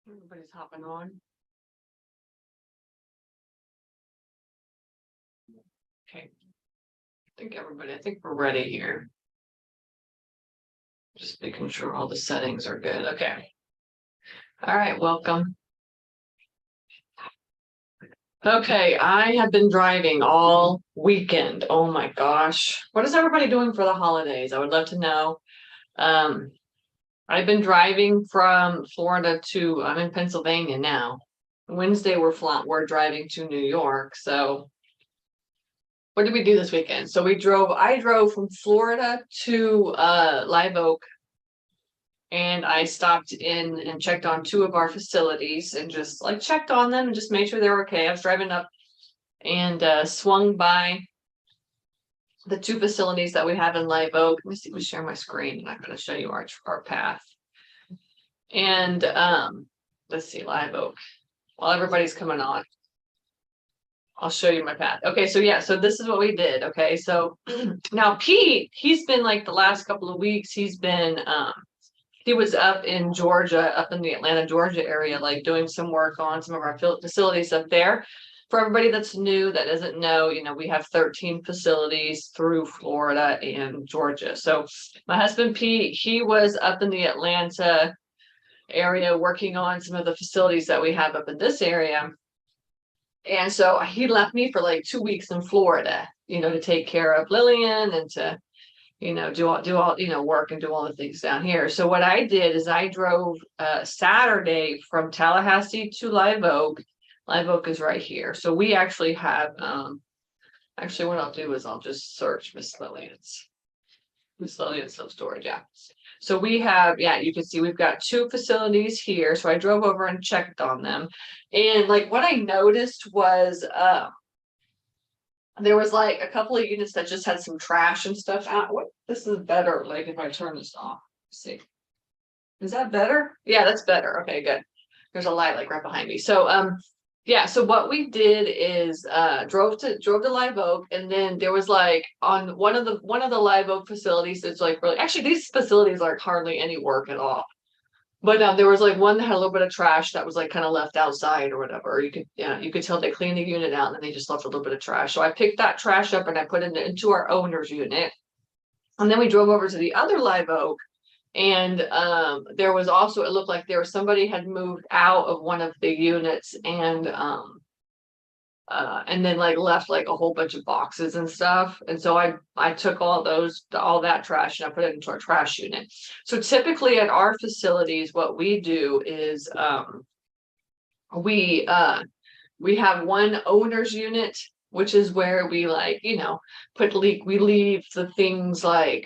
Everybody's hopping on. Okay. I think we're ready here. Just making sure all the settings are good. Okay. All right, welcome. Okay, I have been driving all weekend. Oh my gosh. What is everybody doing for the holidays? I would love to know. I've been driving from Florida to, I'm in Pennsylvania now. Wednesday we're driving to New York. So what did we do this weekend? So I drove from Florida to Live Oak, and I stopped in and checked on two of our facilities and just like checked on them and just made sure they were okay. I was driving up and swung by the two facilities that we have in Live Oak. Let me see, let me share my screen and I'm going to show you our path. And let's see, Live Oak. While everybody's coming on, I'll show you my path. Okay, so yeah, so this is what we did. Okay, so now Pete, he's been like the last couple of weeks, he was up in Georgia, up in the Atlanta, Georgia area, like doing some work on some of our facilities up there. For everybody that's new, that doesn't know, we have 13 facilities through Florida and Georgia. So my husband Pete, he was up in the Atlanta area working on some of the facilities that we have up in this area. And so he left me for like 2 weeks in Florida, to take care of Lillian and to, do all, work and do all the things down here. So what I did is I drove Saturday from Tallahassee to Live Oak. Live Oak is right here. So we actually have, actually what I'll do is I'll just search Miss Lillian's self-storage. Yeah. So we have, you can see we've got two facilities here. So I drove over and checked on them. And like what I noticed was there was like a couple of units that just had some trash and stuff out. This is better, like if I turn this off. Let's see. Is that better? Yeah, that's better. Okay, good. There's a light like right behind me. So yeah, so what we did is drove to Live Oak, and then there was like on one of the Live Oak facilities, it's like really actually these facilities are hardly any work at all. But there was like one that had a little bit of trash that was like kind of left outside or whatever. You could tell they cleaned the unit out and then they just left a little bit of trash. So I picked that trash up and I put it into our owner's unit. And then we drove over to the other Live Oak. And there was also, it looked like somebody had moved out of one of the units and then like left like a whole bunch of boxes and stuff. And so I took all that trash and I put it into our trash unit. So typically at our facilities, what we do is we have one owner's unit, which is where we like, we leave the things like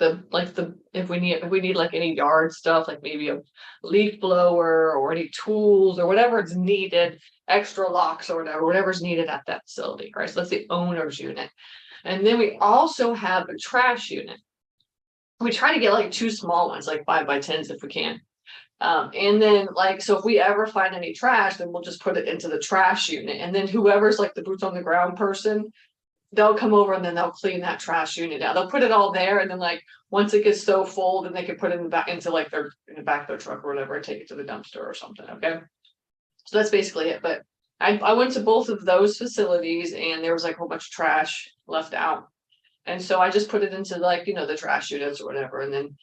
if we need like any yard stuff, like maybe a leaf blower or any tools or whatever is needed, extra locks or whatever's needed at that facility, right? So that's the owner's unit. And then we also have a trash unit. We try to get like two small ones, like 5x10s if we can. And then like, so if we ever find any trash, then we'll just put it into the trash unit. And then whoever's like the boots on the ground person, they'll come over and then they'll clean that trash unit out. They'll put it all there, and then like once it gets so full, then they can put it in the back of their truck or whatever, and take it to the dumpster or something. Okay, so that's basically it. But I went to both of those facilities, and there was like a whole bunch of trash left out, and so I just put it into like the trash units or whatever, and then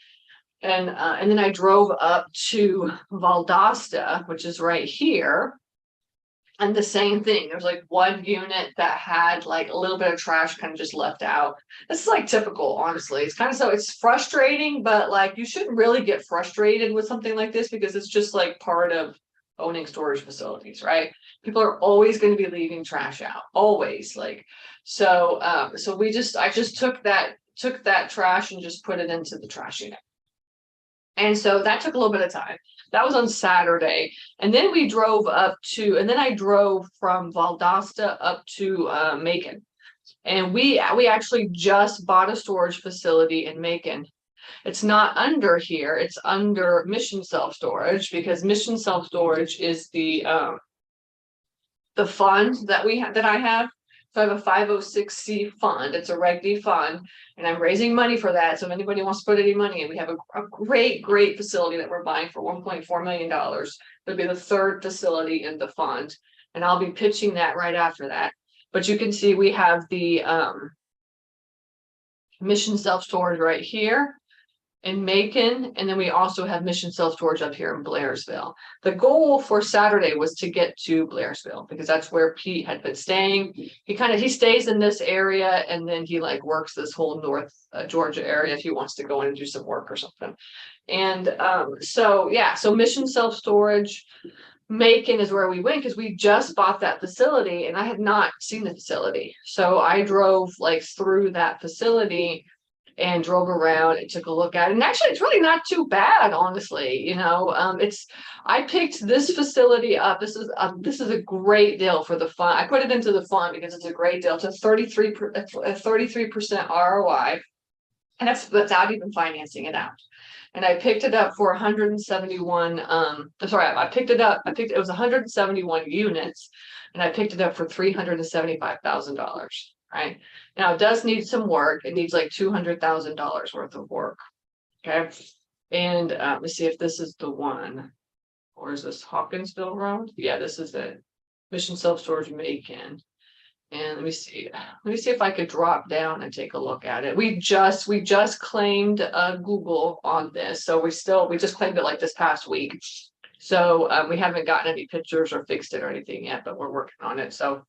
I drove up to Valdosta, which is right here. And the same thing, there's like one unit that had like a little bit of trash kind of just left out. This is like typical, honestly. It's kind of it's frustrating, but like you shouldn't really get frustrated with something like this because it's just like part of owning storage facilities, right? People are always going to be leaving trash out, always. Like, so I just took that trash and just put it into the trash unit. And so that took a little bit of time. That was on Saturday. And then I drove from Valdosta up to Macon. And we actually just bought a storage facility in Macon. It's not under here, it's under Mission Self-Storage, because Mission Self-Storage is the fund that I have So I have a 506c fund. It's a Reg D fund, and I'm raising money for that. So if anybody wants to put any money in, we have a great facility that we're buying for $1.4 million. It'll be the third facility in the fund, and I'll be pitching that right after that. But you can see we have the Mission self-storage right here in Macon, and then we also have Mission self-storage up here in Blairsville. The goal for Saturday was to get to Blairsville because that's where Pete had been staying. He stays in this area, and then he like works this whole North Georgia area if he wants to go in and do some work or something. And so Mission self-storage, Macon is where we went because we just bought that facility and I had not seen the facility. So I drove like through that facility and drove around and took a look at it. And actually it's really not too bad, honestly. I picked this facility up. This is a great deal for the fund. I put it into the fund because it's a great deal. It's a 33% ROI. And that's without even financing it out. And I picked it up for 171. It was 171 units, and I picked it up for $375,000. Right now, it does need some work. It needs like $200,000 worth of work. Okay, and let's see if this is the one, or is this Hawkinsville Road? Yeah, this is it. Mission self-storage Macon. And let me see if I could drop down and take a look at it. We just claimed Google on this. So we just claimed it like this past week. So we haven't gotten any pictures or fixed it or anything yet, but we're working on it. So let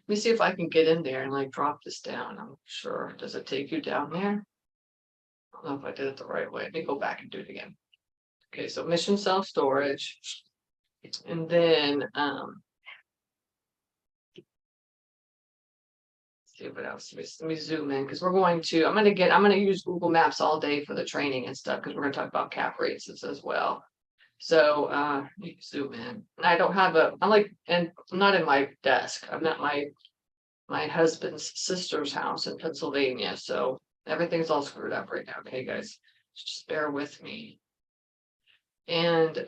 me see if I can get in there and like drop this down. I'm sure. Does it take you down there? I don't know if I did it the right way. Let me go back and do it again. Okay, so Mission self-storage. And then see what else. Let me zoom in because I'm going to use Google Maps all day for the training and stuff because we're going to talk about cap rates as well. So you can zoom in. I don't have I'm not in my desk. I'm at my husband's sister's house in Pennsylvania. So everything's all screwed up right now. Okay, guys, just bear with me. And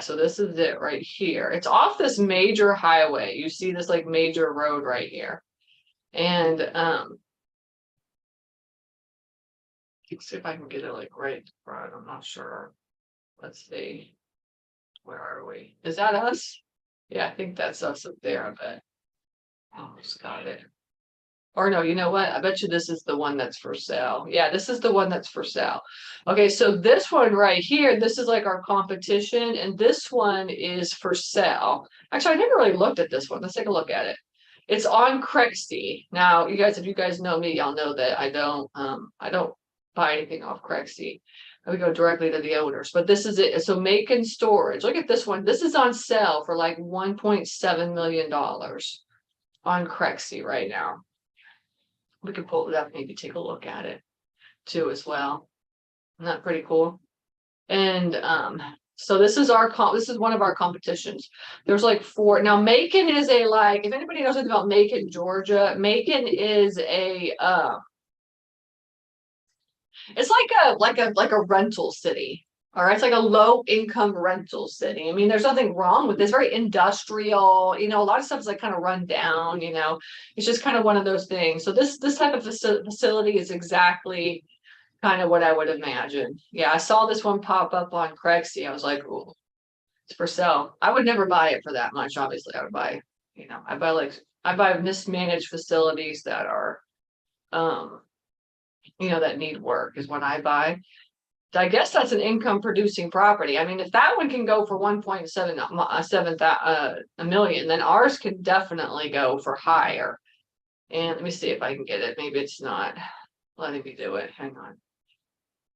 so this is it right here. It's off this major highway. You see this like major road right here. And let's see if I can get it like right front. I'm not sure. Let's see. Where are we? Is that us? Yeah, I think that's us up there, I bet. Almost got it. Or no, you know what? I bet you this is the one that's for sale. Yeah, this is the one that's for sale. Okay, so this one right here, this is like our competition, and this one is for sale. Actually, I never really looked at this one. Let's take a look at it. It's on Craigslist. Now, if you guys know me, y'all know that I don't buy anything off Craigslist. We go directly to the owners, but this is it. So Macon Storage. Look at this one. This is on sale for like $1.7 million on Craigslist right now. We can pull it up, maybe take a look at it too as well. Isn't that pretty cool? And so this is one of our competitions. There's like 4. Now Macon is if anybody knows anything about Macon, Georgia, Macon is it's like a rental city. All right, it's like a low income rental city. I mean, there's nothing wrong with this. Very industrial, a lot of stuff is like kind of run down, it's just kind of one of those things. So this type of facility is exactly kind of what I would imagine. Yeah, I saw this one pop up on Craigslist. I was like, "Ooh, it's for sale." I would never buy it for that much. Obviously, I would buy, I buy mismanaged facilities that are, that need work is what I buy. I guess that's an income producing property. I mean, if that one can go for 1.7 million, then ours can definitely go for higher. And let me see if I can get it. Maybe it's not letting me do it. Hang on.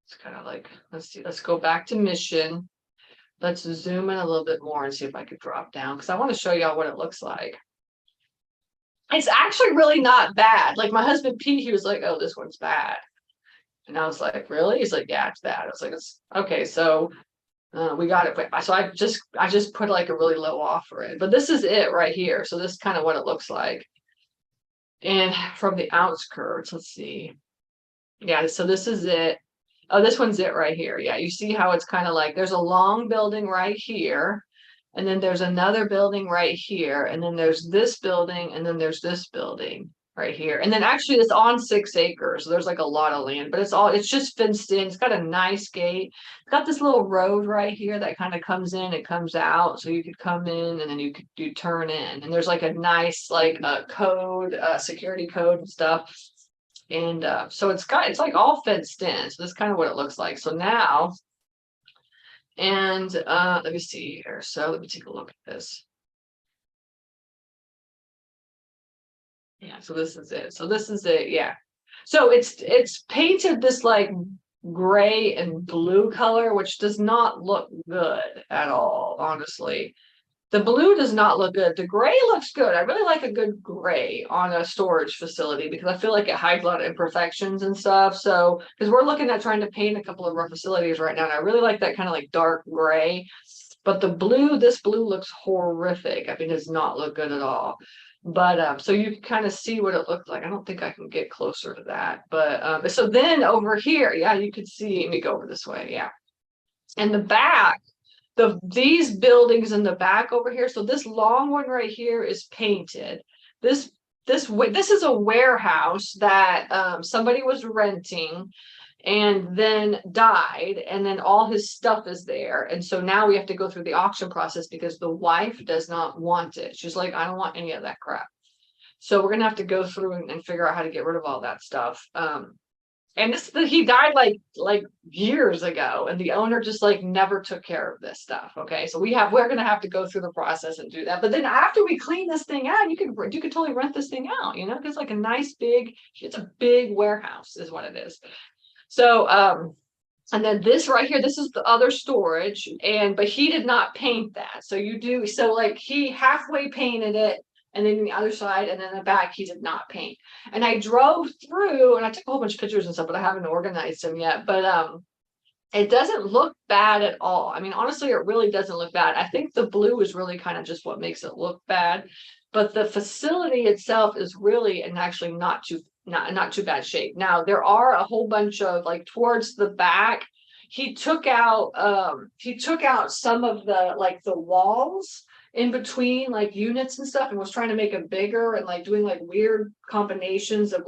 It's kind of like, let's see, let's go back to Mission. Let's zoom in a little bit more and see if I could drop down because I want to show y'all what it looks like. It's actually really not bad. Like my husband Pete, he was like, "Oh, this one's bad." And I was like, "Really?" He's like, "Yeah, it's bad." I was like, "It's okay." So we got it. So I just put like a really low offer in, but this is it right here. So this is kind of what it looks like. And from the outskirts, let's see. Yeah, so this is it. Oh, this one's it right here. Yeah, you see how it's kind of like there's a long building right here. And then there's another building right here, and then there's this building, and then there's this building right here. And then actually it's on 6 acres. So there's like a lot of land, but it's just fenced in. It's got a nice gate. It's got this little road right here that kind of comes in, it comes out. So you could come in and then you turn in. And there's like a nice like code, security code and stuff. And so it's like all fenced in. So that's kind of what it looks like. So now, and let me see here. So let me take a look at this. Yeah, so this is it. So this is it, yeah. So it's painted this like gray and blue color, which does not look good at all, honestly. The blue does not look good. The gray looks good. I really like a good gray on a storage facility because I feel like it hides a lot of imperfections and stuff. So, because we're looking at trying to paint a couple of our facilities right now, and I really like that kind of like dark gray. But the blue, this blue looks horrific. I mean, it does not look good at all. But so you can kind of see what it looks like. I don't think I can get closer to that. But so then over here, yeah, you could see, let me go over this way. Yeah. And the back, these buildings in the back over here. So this long one right here is painted. This is a warehouse that somebody was renting and then died, and then all his stuff is there. And so now we have to go through the auction process because the wife does not want it. She's like, I don't want any of that crap. So we're gonna have to go through and figure out how to get rid of all that stuff. And he died like years ago, and the owner just like never took care of this stuff. Okay, so we're gonna have to go through the process and do that. But then after we clean this thing out, you could totally rent this thing out, because it's like a nice it's a big warehouse is what it is. So and then this right here, this is the other storage, but he did not paint that. So like he halfway painted it, and then the other side, and then the back he did not paint. And I drove through and I took a whole bunch of pictures and stuff, but I haven't organized them yet. But it doesn't look bad at all. I mean, honestly, it really doesn't look bad. I think the blue is really kind of just what makes it look bad. But the facility itself is really and actually not too bad shape. Now there are a whole bunch of like towards the back, he took out some of the walls in between like units and stuff, and was trying to make it bigger and like doing like weird combinations of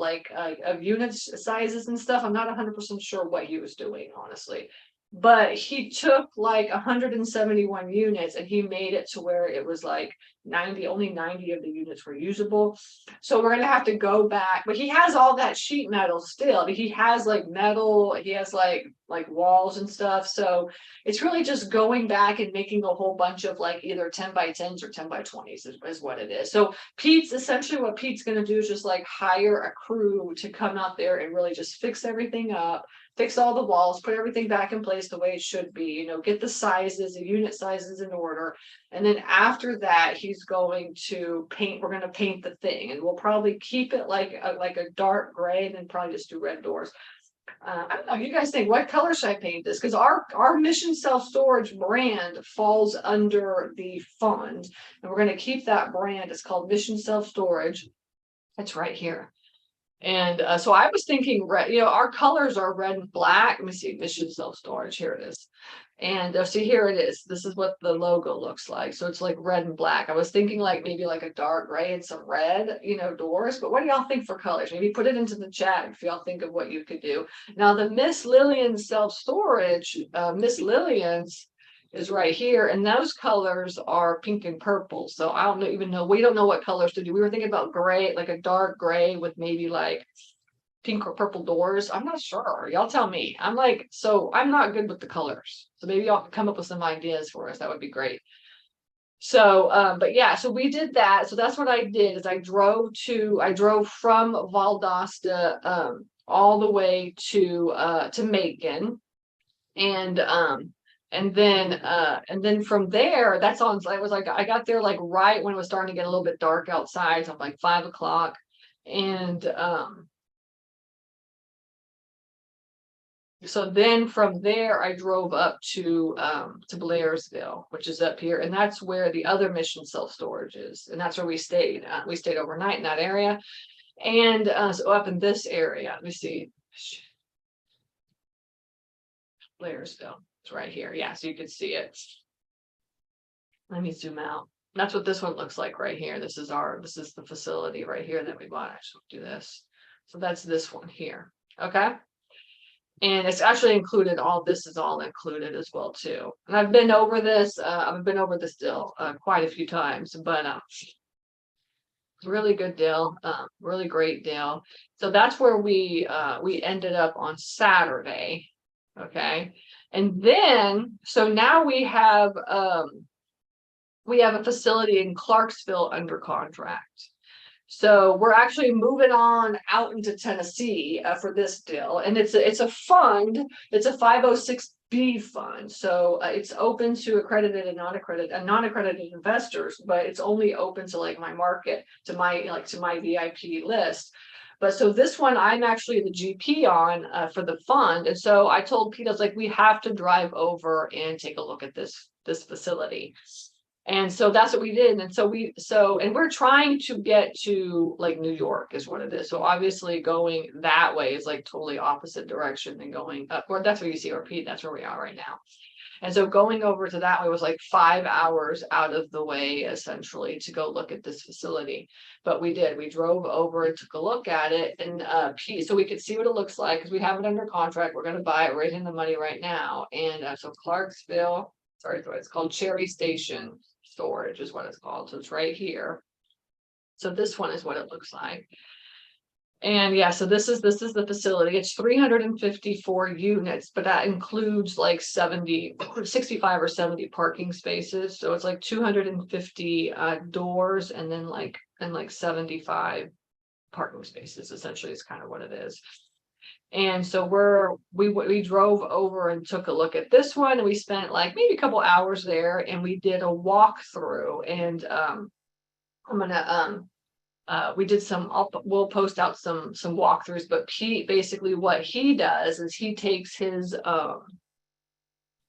of units sizes and stuff. I'm not 100% sure what he was doing, honestly. But he took like 171 units and he made it to where it was like only 90 of the units were usable. So we're gonna have to go back, but he has all that sheet metal still. He has like metal, he has like walls and stuff. So it's really just going back and making a whole bunch of like either 10 by 10s or 10 by 20s is what it is. So what Pete's gonna do is just like hire a crew to come out there and really just fix everything up, fix all the walls, put everything back in place the way it should be, get the unit sizes in order. And then after that, he's going to paint, we're going to paint the thing, and we'll probably keep it like a dark gray and then probably just do red doors. I don't know, you guys think, what color should I paint this? Because our Mission Self-Storage brand falls under the fund, and we're going to keep that brand. It's called Mission Self-Storage. It's right here. And so I was thinking red, our colors are red and black. Let me see, Mission Self-Storage, here it is. And see, here it is. This is what the logo looks like. So it's like red and black. I was thinking like maybe like a dark gray and some red, doors. But what do y'all think for colors? Maybe put it into the chat if y'all think of what you could do. Now the Miss Lillian Self-Storage, Miss Lillian's is right here, and those colors are pink and purple. So I don't even know. We don't know what colors to do. We were thinking about gray, like a dark gray with maybe like pink or purple doors. I'm not sure. Y'all tell me. I'm not good with the colors. So maybe y'all can come up with some ideas for us. That would be great. So, but yeah, so we did that. So that's what I did is I drove from Valdosta all the way to Macon. And then from there, I got there like right when it was starting to get a little bit dark outside, so like 5 o'clock. And so then from there I drove up to Blairsville, which is up here, and that's where the other Mission Self-Storage is, and that's where we stayed. We stayed overnight in that area. And so up in this area, let me see, Blairsville. It's right here. Yeah, so you can see it. Let me zoom out. That's what this one looks like right here. This is the facility right here that we bought. I should do this. So that's this one here. Okay. And it's actually included, all this is all included as well too. And I've been over this, deal quite a few times, but really good deal, really great deal. So that's where we ended up on Saturday. Okay. And then so now we have a facility in Clarksville under contract. So we're actually moving on out into Tennessee for this deal, and it's a fund. It's a 506B fund, so it's open to accredited and non-accredited investors, but it's only open to like my market, to my VIP list. But so this one, I'm actually the GP on for the fund, and so I told Pete, I was like, we have to drive over and take a look at this facility. And so that's what we did. And and we're trying to get to like New York is what it is. So obviously going that way is like totally opposite direction than going up, or that's where you see our Pete, that's where we are right now. And so going over to that way was like 5 hours out of the way, essentially, to go look at this facility. But we drove over and took a look at it, and Pete, so we could see what it looks like, because we have it under contract. We're going to buy it right in the money right now. And so Clarksville, sorry, it's called Cherry Station Storage is what it's called. So it's right here. So this one is what it looks like. And yeah, so this is the facility. It's 354 units, but that includes like 65 or 70 parking spaces. So it's like 250 doors, and then like 75 parking spaces, essentially, is kind of what it is. And so we drove over and took a look at this one, and we spent like maybe a couple hours there, and we did a walkthrough. And I'm gonna we'll post out some walkthroughs. But Pete, basically what he does is he takes his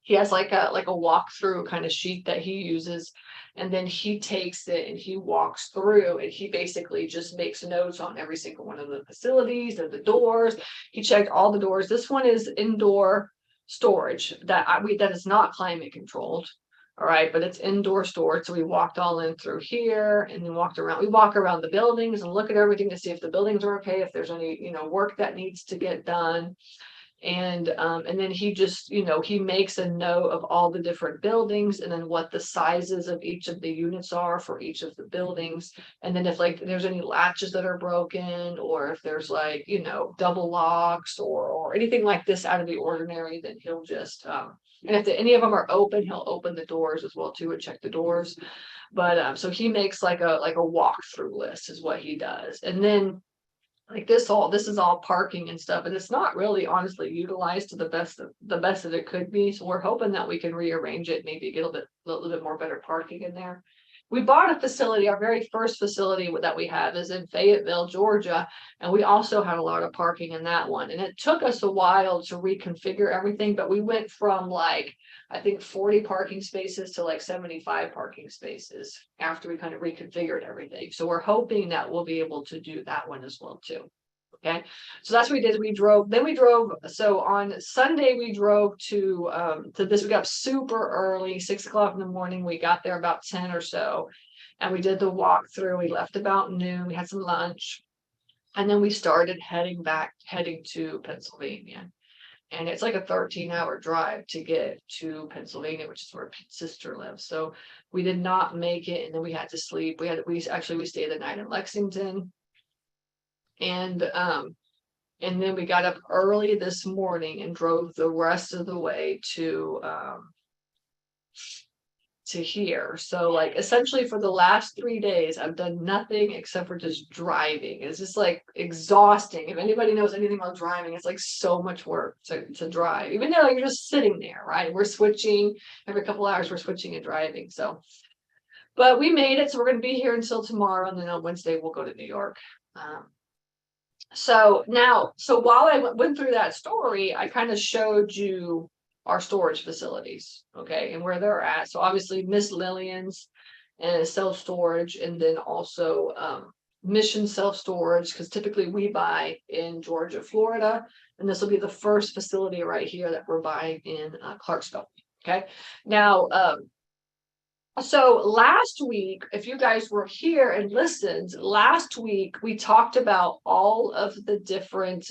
he has like a walkthrough kind of sheet that he uses, and then he takes it and he walks through, and he basically just makes notes on every single one of the facilities and the doors. He checked all the doors. This one is indoor storage that is not climate controlled. All right, but it's indoor storage. So we walked all in through here, and then walked around. We walk around the buildings and look at everything to see if the buildings are okay, if there's any work that needs to get done. And then he just, he makes a note of all the different buildings, and then what the sizes of each of the units are for each of the buildings. And then if like there's any latches that are broken, or if there's like, double locks or anything like this out of the ordinary, then he'll just, and if any of them are open, he'll open the doors as well too and check the doors. But so he makes like a walkthrough list is what he does. And then like this is all parking and stuff, and it's not really honestly utilized to the best that it could be. So we're hoping that we can rearrange it, maybe get a little bit more better parking in there. We bought a facility. Our very first facility that we have is in Fayetteville, Georgia, and we also had a lot of parking in that one. And it took us a while to reconfigure everything, but we went from like, I think 40 parking spaces to like 75 parking spaces after we kind of reconfigured everything. So we're hoping that we'll be able to do that one as well too. Okay, so that's what we did. We drove. So on Sunday we drove to this. We got up super early, 6 o'clock in the morning. We got there about 10 or so, and we did the walkthrough. We left about noon. We had some lunch, and then we started heading to Pennsylvania. And it's like a 13-hour drive to get to Pennsylvania, which is where Pete's sister lives. So we did not make it, and then we had to sleep. We stayed the night in Lexington. And then we got up early this morning and drove the rest of the way to here. So like essentially for the last 3 days, I've done nothing except for just driving. It's just like exhausting. If anybody knows anything about driving, it's like so much work to drive, even though like you're just sitting there, right? We're switching every couple hours, we're switching and driving. So, but we made it. So we're going to be here until tomorrow. And then on Wednesday, we'll go to New York. So while I went through that story, I kind of showed you our storage facilities, okay, and where they're at. So obviously Miss Lillian's and self-storage, and then also Mission self-storage, because typically we buy in Georgia, Florida, and this will be the first facility right here that we're buying in Clarksville. Okay, now So last week, if you guys were here and listened, last week we talked about all of the different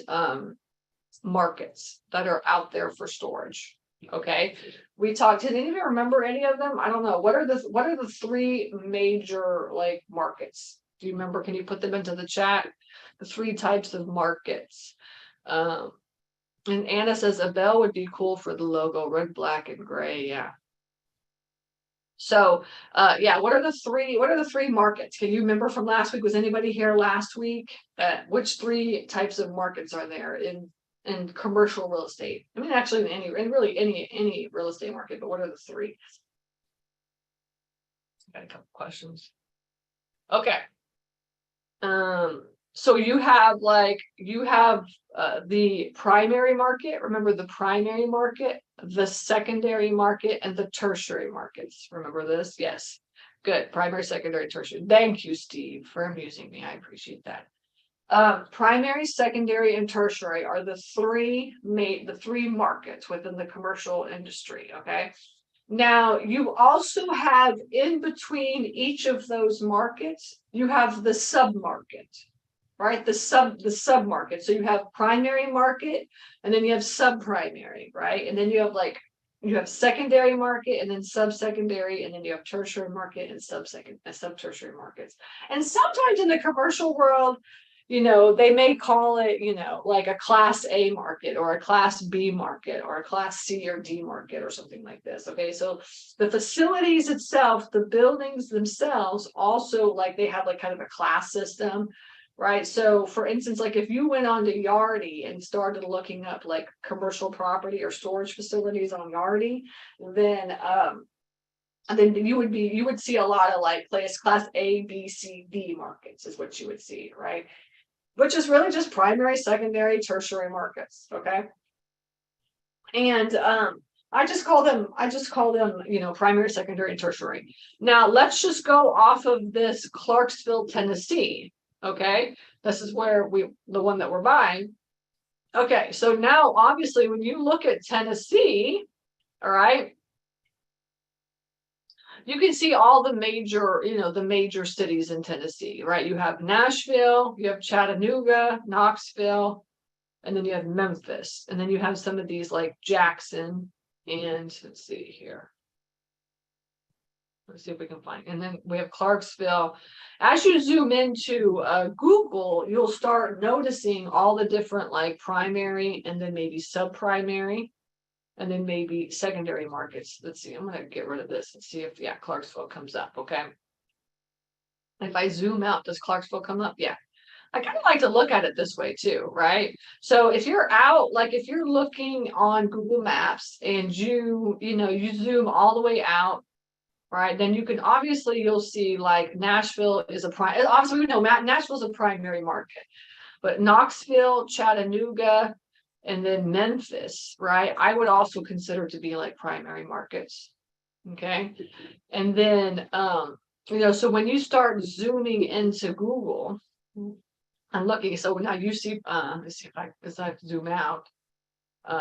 markets that are out there for storage. Okay. We talked, did any of you remember any of them? I don't know. What are the three major like markets? Do you remember? Can you put them into the chat? The three types of markets. And Anna says a bell would be cool for the logo, red, black, and gray. Yeah. So yeah, what are the three markets? Can you remember from last week? Was anybody here last week? Which three types of markets are there in commercial real estate? I mean, actually in really any real estate market, but what are the three? Got a couple questions. Okay. So you have the primary market. Remember the primary market, the secondary market, and the tertiary markets. Remember this? Yes. Good. Primary, secondary, tertiary. Thank you, Steve, for amusing me. I appreciate that. Primary, secondary, and tertiary are the three markets within the commercial industry. Okay. Now, you also have in between each of those markets, you have the sub-market, right? The sub-market. So you have primary market, and then you have sub-primary, right? And then you have secondary market, and then sub-secondary, and then you have tertiary market and sub-tertiary markets. And sometimes in the commercial world, they may call it, like a class A market or a class B market or a class C or D market or something like this. Okay. So the facilities itself, the buildings themselves also they have kind of a class system, right? So for instance, if you went on to Yardi and started looking up commercial property or storage facilities on Yardi, then you would see a lot of class A, B, C, D markets is what you would see, right? Which is really just primary, secondary, tertiary markets. Okay. And I just call them, primary, secondary, and tertiary. Now let's just go off of this Clarksville, Tennessee. Okay. This is where the one that we're buying. Okay. So now obviously when you look at Tennessee, all right, you can see all the major cities in Tennessee, right? You have Nashville, you have Chattanooga, Knoxville, and then you have Memphis. And then you have some of these like Jackson and let's see here. Let's see if we can find. And then we have Clarksville. As you zoom into Google, you'll start noticing all the different primary and then maybe sub-primary. And then maybe secondary markets. Let's see, I'm going to get rid of this and see if, Clarksville comes up, okay? If I zoom out, does Clarksville come up? Yeah. I kind of like to look at it this way too, right? So if you're out, if you're looking on Google Maps and you zoom all the way out, right? Then you can you'll see Nashville is obviously we know Nashville's a primary market, but Knoxville, Chattanooga, and then Memphis, right? I would also consider to be primary markets. Okay. And then, so when you start zooming into Google, I'm looking. So now you see, let's see if I zoom out.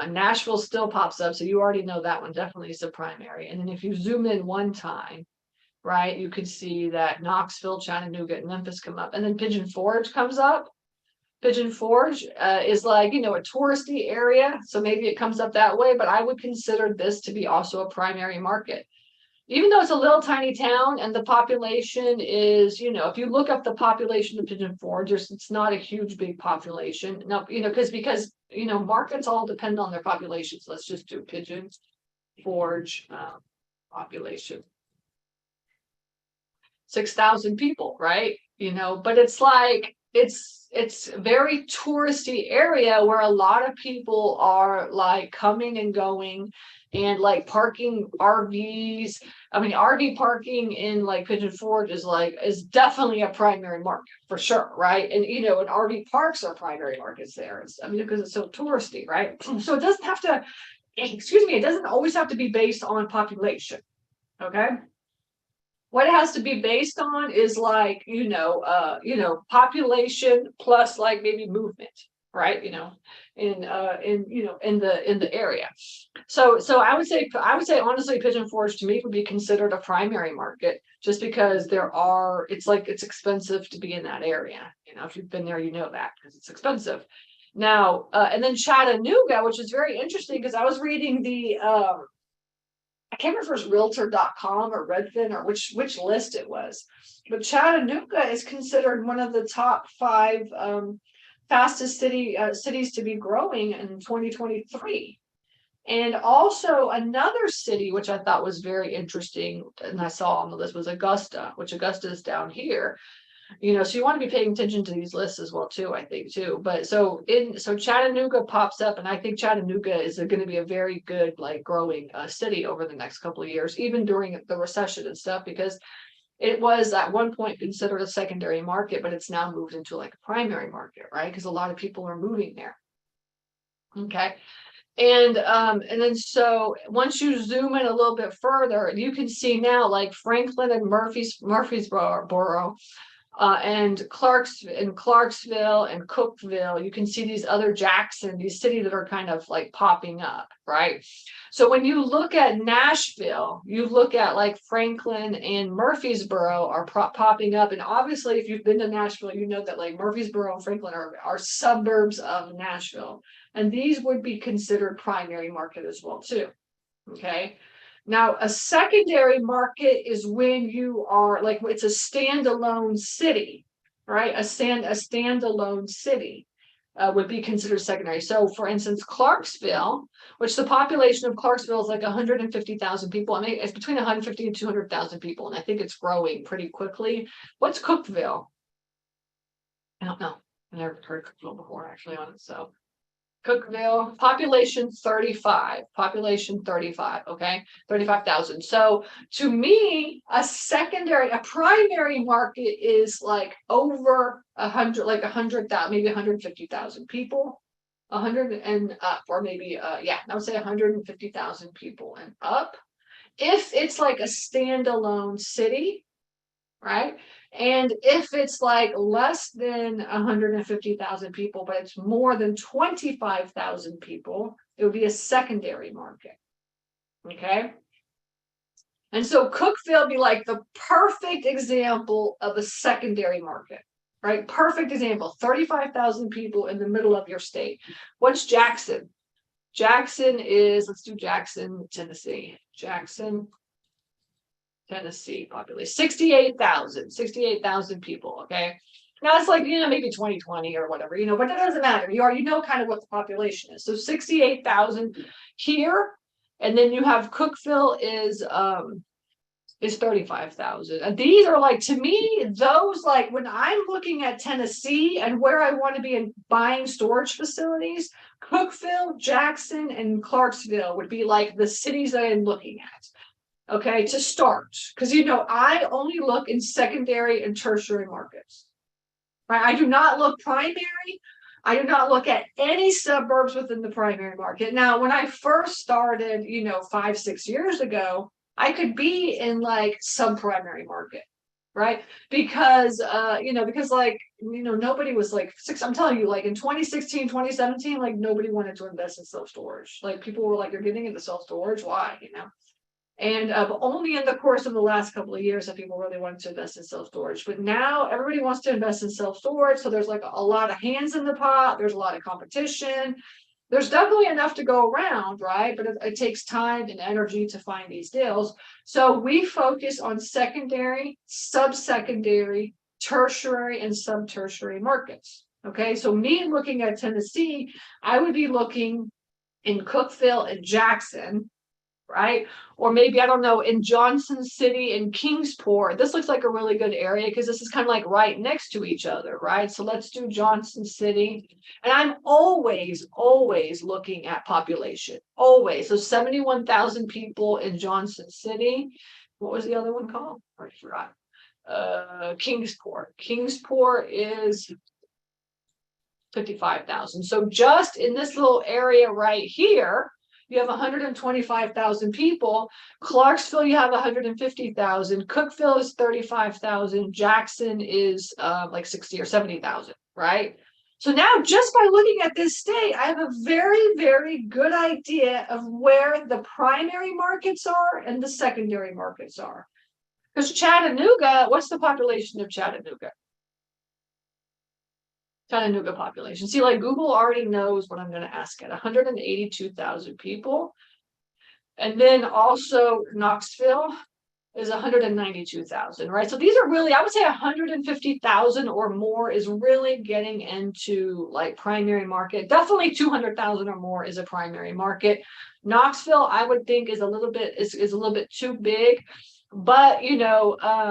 Nashville still pops up. So you already know that one definitely is a primary. And then if you zoom in one time, right, you can see that Knoxville, Chattanooga, and Memphis come up. And then Pigeon Forge comes up. Pigeon Forge is a touristy area, so maybe it comes up that way, but I would consider this to be also a primary market. Even though it's a little tiny town and the population is, if you look up the population of Pigeon Forge, it's not a huge, big population. Now, because markets all depend on their populations. Let's just do Pigeon Forge population. 6,000 people, right? But it's a very touristy area where a lot of people are coming and going and parking RVs. I mean, RV parking in Pigeon Forge is definitely a primary market for sure, right? And and RV parks are primary markets there. Because it's so touristy, right? So it doesn't have to, it doesn't always have to be based on population. Okay. What it has to be based on is population plus maybe movement, right? In the area. So I would say honestly, Pigeon Forge to me would be considered a primary market just because it's expensive to be in that area. If you've been there, you know that because it's expensive. Now, and then Chattanooga, which is very interesting because I was reading I can't remember if it was realtor.com or Redfin or which list it was, but Chattanooga is considered one of the top 5 fastest cities to be growing in 2023. And also another city, which I thought was very interesting, and I saw on the list was Augusta, which Augusta is down here. So you want to be paying attention to these lists as well too, I think too. But so Chattanooga pops up, and I think Chattanooga is going to be a very good growing city over the next couple of years, even during the recession and stuff, because it was at one point considered a secondary market, but it's now moved into a primary market, right? Because a lot of people are moving there. Okay. And then so once you zoom in a little bit further, you can see now Franklin and Murfreesboro, and Clarksville and Cookeville, you can see these other these cities that are kind of popping up, right? So when you look at Nashville, you look at Franklin and Murfreesboro are popping up. And obviously, if you've been to Nashville, you know that Murfreesboro and Franklin are suburbs of Nashville. And these would be considered primary market as well, too. Okay. Now, a secondary market is when you are it's a standalone city, right? A standalone city would be considered secondary. So, for instance, Clarksville, which the population of Clarksville is 150,000 people. I mean, it's between 150 and 200,000 people, and I think it's growing pretty quickly. What's Cookeville? I don't know. I've never heard Cookeville before, actually, on it. So, Cookeville, population 35, okay, 35,000. So to me, a primary market is over 100, 100,000, maybe 150,000 people, 100 and up, or maybe, I would say 150,000 people and up. If it's a standalone city, right? And if it's less than 150,000 people, but it's more than 25,000 people, it would be a secondary market. Okay. And so Cookeville would be the perfect example of a secondary market, right? Perfect example, 35,000 people in the middle of your state. What's Jackson? Jackson is, let's do Jackson, Tennessee. Tennessee population 68,000 people. Okay. Now it's maybe 2020 or whatever, but that doesn't matter. You already know kind of what the population is. So 68,000 here. And then you have Cookeville is 35,000. And these are to me, those when I'm looking at Tennessee and where I want to be in buying storage facilities, Cookeville, Jackson, and Clarksville would be the cities that I'm looking at. Okay, to start, because I only look in secondary and tertiary markets, right? I do not look primary. I do not look at any suburbs within the primary market. Now, when I first started, 5-6 years ago, I could be in sub-primary market, right? Because nobody was I'm telling you, in 2016, 2017, nobody wanted to invest in self-storage. People were you're getting into self-storage, why? And only in the course of the last couple of years have people really wanted to invest in self-storage. But now everybody wants to invest in self-storage. So there's a lot of hands in the pot. There's a lot of competition. There's definitely enough to go around, right? But it takes time and energy to find these deals. So we focus on secondary, sub-secondary, tertiary, and sub-tertiary markets. Okay, so me looking at Tennessee, I would be looking in Cookeville and Jackson, right? Or maybe, I don't know, in Johnson City and Kingsport. This looks like a really good area because this is kind of right next to each other, right? So let's do Johnson City. And I'm always looking at population, always. So 71,000 people in Johnson City. What was the other one called? I forgot. Kingsport. Kingsport is 55,000. So just in this little area right here, you have 125,000 people. Clarksville, you have 150,000. Cookeville is 35,000. Jackson is 60 or 70,000, right? So now just by looking at this state, I have a very, very good idea of where the primary markets are and the secondary markets are. Because Chattanooga, what's the population of Chattanooga? Chattanooga population. See, like Google already knows what I'm going to ask at 182,000 people. And then also Knoxville is 192,000, right? So these are really, I would say 150,000 or more is really getting into like primary market. Definitely 200,000 or more is a primary market. Knoxville, I would think is a little bit is a little bit too big. But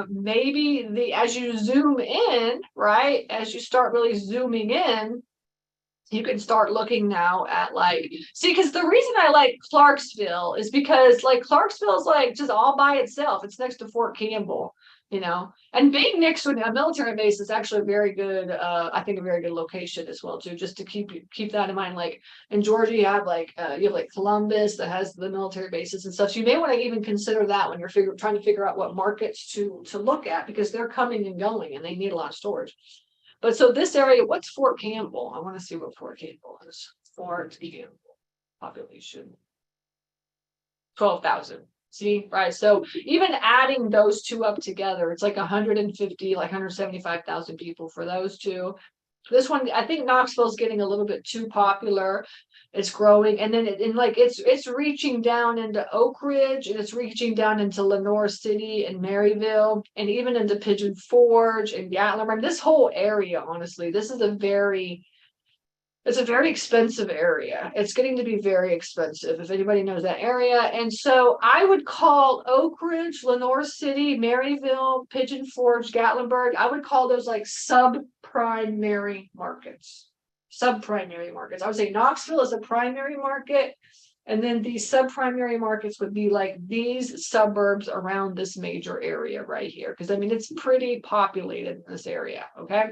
maybe as you zoom in, right, as you start really zooming in, you can start looking now at because the reason I like Clarksville is because like Clarksville is like just all by itself. It's next to Fort Campbell, and being next to a military base is actually a very good, I think a very good location as well too, just to keep that in mind. Like in Georgia, you have like Columbus that has the military bases and stuff. So you may want to even consider that when you're trying to figure out what markets to look at, because they're coming and going and they need a lot of storage. But so this area, what's Fort Campbell? I want to see what Fort Campbell is. Fort Campbell population 12,000. See, right? So even adding those two up together, it's like 150, like 175,000 people for those two. This one, I think Knoxville is getting a little bit too popular. It's growing, and then it's reaching down into Oak Ridge, and it's reaching down into Lenoir City and Maryville, and even into Pigeon Forge and Gatlinburg. This whole area, honestly, it's a very expensive area. It's getting to be very expensive if anybody knows that area. And so I would call Oak Ridge, Lenoir City, Maryville, Pigeon Forge, Gatlinburg, I would call those like sub-primary markets. Sub-primary markets. I would say Knoxville is a primary market. And then these sub-primary markets would be like these suburbs around this major area right here. Because I mean, it's pretty populated in this area. Okay.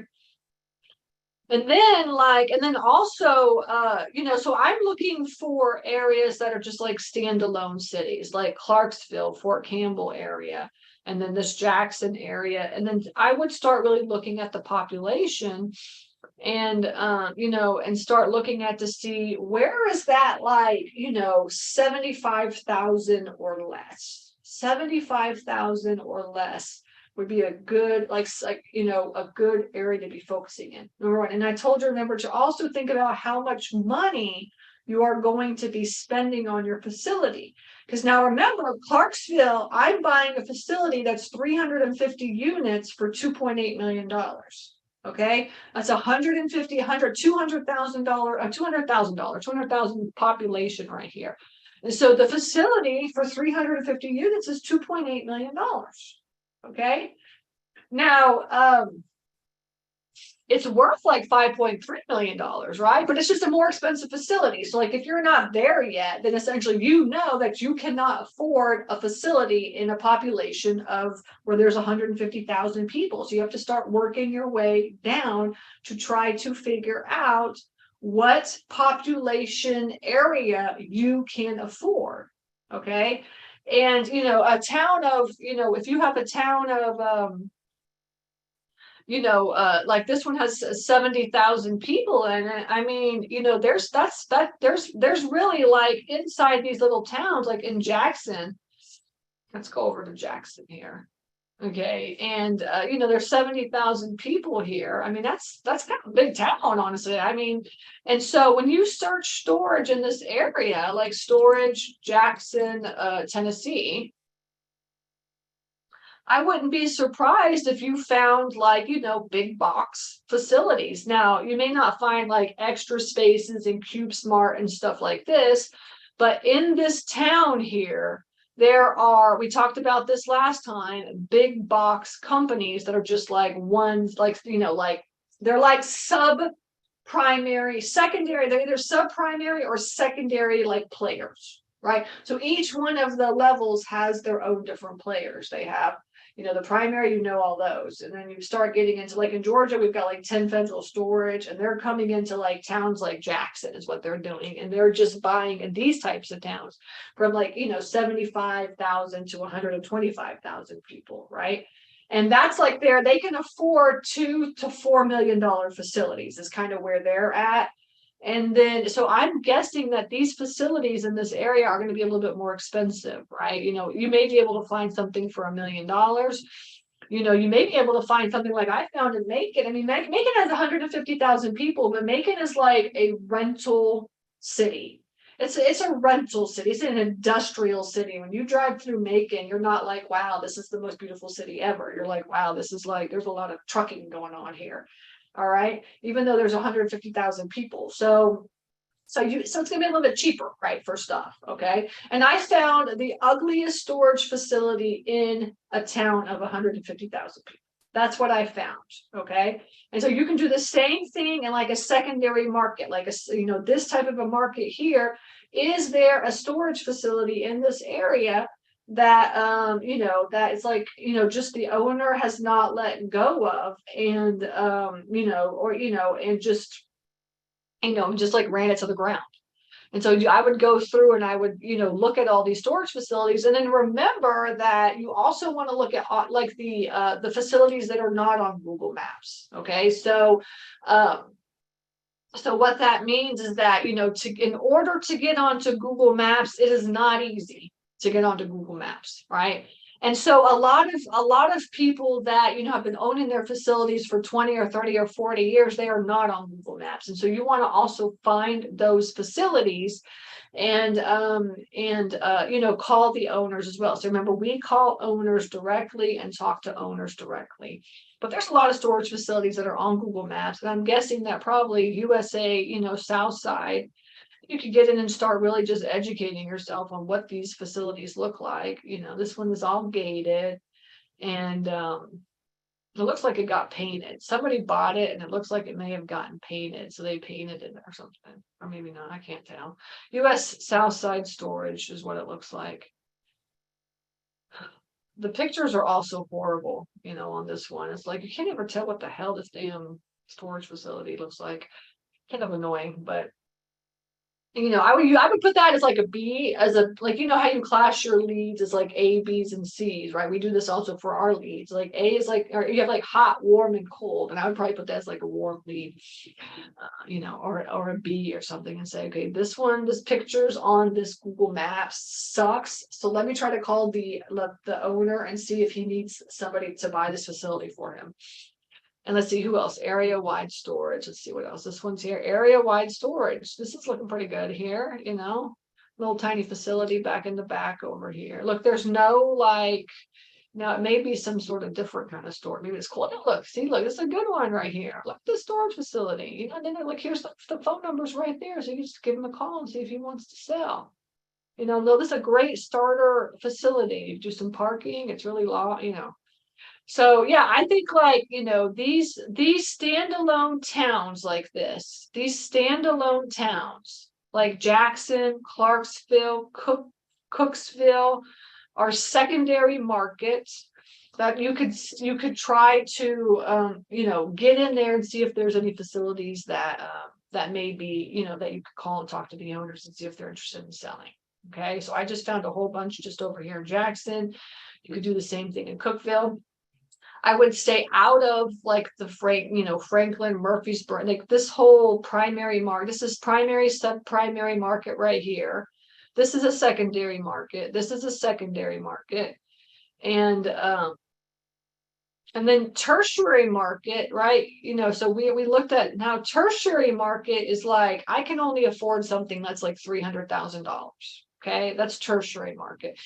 And then also, so I'm looking for areas that are just like standalone cities, like Clarksville, Fort Campbell area, and then this Jackson area. And then I would start really looking at the population and, and start looking at to see where is that 75,000 or less, 75,000 or less would be a good a good area to be focusing in. Number one. And I told you, remember to also think about how much money you are going to be spending on your facility. Because now remember, Clarksville, I'm buying a facility that's 350 units for $2.8 million. Okay, that's 150, 100, $200,000, $200,000 population right here. And so the facility for 350 units is $2.8 million. Okay, now it's worth like $5.3 million, right? But it's just a more expensive facility. So like if you're not there yet, then essentially that you cannot afford a facility in a population of where there's 150,000 people. So you have to start working your way down to try to figure out what population area you can afford. Okay. And a town of, if you have a town of like this one has 70,000 people in it. I mean, there's really like inside these little towns, like in Jackson. Let's go over to Jackson here. Okay, and there's 70,000 people here. I mean, that's kind of a big town, honestly. I mean, and so when you search storage in this area, like storage, Jackson, Tennessee, I wouldn't be surprised if you found big box facilities. Now, you may not find like extra spaces in CubeSmart and stuff like this, but in this town here, we talked about this last time, big box companies that are just like ones, they're like sub-primary, secondary, they're either sub-primary or secondary like players, right? So each one of the levels has their own different players. They have the primary, all those. And then you start getting into like in Georgia, we've got like 10 Federal Storage, and they're coming into like towns like Jackson is what they're doing. And they're just buying in these types of towns from 75,000 to 125,000 people, right? And that's like they can afford $2 to $4 million facilities is kind of where they're at. And then, so I'm guessing that these facilities in this area are going to be a little bit more expensive, right? You know, you may be able to find something for $1 million. You know, you may be able to find something like I found in Macon. I mean, Macon has 150,000 people, but Macon is like a rental city. It's a rental city. It's an industrial city. When you drive through Macon, you're not like, wow, this is the most beautiful city ever. You're like, wow, this is like, there's a lot of trucking going on here. All right. Even though there's 150,000 people. So it's gonna be a little bit cheaper, right, for stuff. Okay. And I found the ugliest storage facility in a town of 150,000 people. That's what I found. Okay. And so you can do the same thing in like a secondary market, like this type of a market here. Is there a storage facility in this area that that is like, just the owner has not let go of, and and just like ran it to the ground. And so I would go through and I would, look at all these storage facilities, and then remember that you also want to look at like the facilities that are not on Google Maps. Okay, so what that means is that in order to get onto Google Maps, it is not easy to get onto Google Maps, right? And so a lot of people that have been owning their facilities for 20 or 30 or 40 years, they are not on Google Maps. And so you want to also find those facilities and call the owners as well. So remember, we call owners directly and talk to owners directly. But there's a lot of storage facilities that are on Google Maps, and I'm guessing that probably USA, South Side, you could get in and start really just educating yourself on what these facilities look like. This one is all gated, and it looks like it got painted. Somebody bought it and it looks like it may have gotten painted, so they painted it or something, or maybe not, I can't tell. US South Side Storage is what it looks like. The pictures are also horrible, on this one. It's like you can't ever tell what the hell this damn storage facility looks like. Kind of annoying, but I would put that as like a B, as a, like, how you class your leads as like A, B's, and C's, right? We do this also for our leads. Like A is like, or you have like hot, warm, and cold, and I would probably put that as like a warm lead, or a B or something, and say, okay, this pictures on this Google Maps sucks. So let me try to call the owner and see if he needs somebody to buy this facility for him. And let's see who else. Area wide storage. Let's see what else. This one's here. Area wide storage. This is looking pretty good here, little tiny facility back in the back over here. Look, there's no like, now it may be some sort of different kind of store. Maybe it's cool. Look, this is a good one right here. Look, the storage facility. And then like, here's the phone numbers right there. So you can just give him a call and see if he wants to sell. No, this is a great starter facility. You do some parking. It's really long, So yeah, I think like, these standalone towns like this, these standalone towns like Jackson, Clarksville, Cooksville are secondary markets that you could try to get in there and see if there's any facilities that may be, that you could call and talk to the owners and see if they're interested in selling. Okay, so I just found a whole bunch just over here in Jackson. You could do the same thing in Cookeville. I would stay out of like the Franklin, Murfreesboro, like this whole primary market. This is primary, sub-primary market right here. This is a secondary market. This is a secondary market. And then tertiary market, right? So we looked at, now tertiary market is like, I can only afford something that's like $300,000. Okay, that's tertiary market.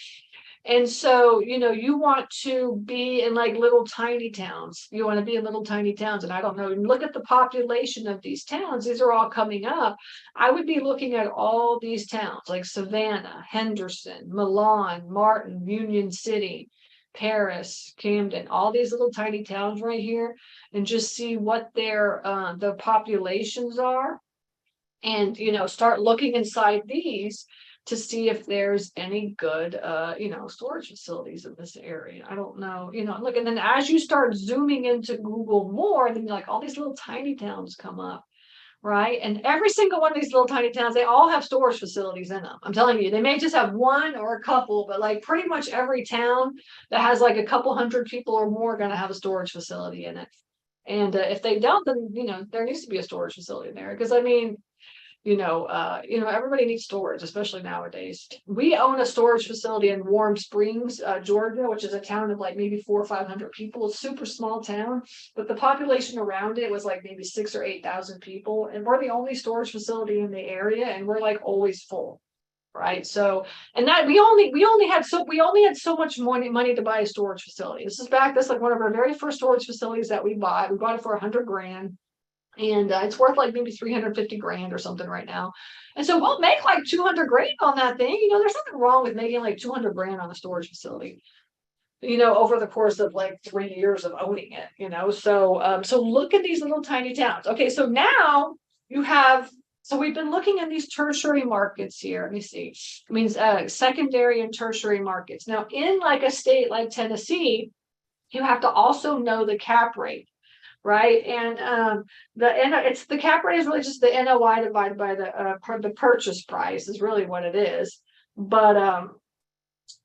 And so, you want to be in like little tiny towns. You want to be in little tiny towns. And I don't know, look at the population of these towns. These are all coming up. I would be looking at all these towns like Savannah, Henderson, Milan, Martin, Union City, Paris, Camden, all these little tiny towns right here, and just see what their populations are. And, start looking inside these to see if there's any good, storage facilities in this area. I don't know, look, and then as you start zooming into Google more, then like all these little tiny towns come up right? And every single one of these little tiny towns, they all have storage facilities in them. I'm telling you, they may just have one or a couple, but like pretty much every town that has like a couple hundred people or more going to have a storage facility in it. And if they don't, then there needs to be a storage facility there. Because I mean, everybody needs storage, especially nowadays. We own a storage facility in Warm Springs, Georgia, which is a town of like maybe 400 or 500 people. It's a super small town, but the population around it was like maybe 6,000 or 8,000 people, and we're the only storage facility in the area, and we're like always full. Right. So, and that we only had so much money to buy a storage facility. This is like one of our very first storage facilities that we bought. We bought it for $100,000. And it's worth like maybe 350 grand or something right now. And so we'll make like 200 grand on that thing. There's nothing wrong with making like 200 grand on a storage facility, over the course of like 3 years of owning it, so look at these little tiny towns. Okay. So now we've been looking at these tertiary markets here. Let me see. It means secondary and tertiary markets. Now in like a state like Tennessee, you have to also know the cap rate. Right. And the cap rate is really just the NOI divided by the purchase price is really what it is. But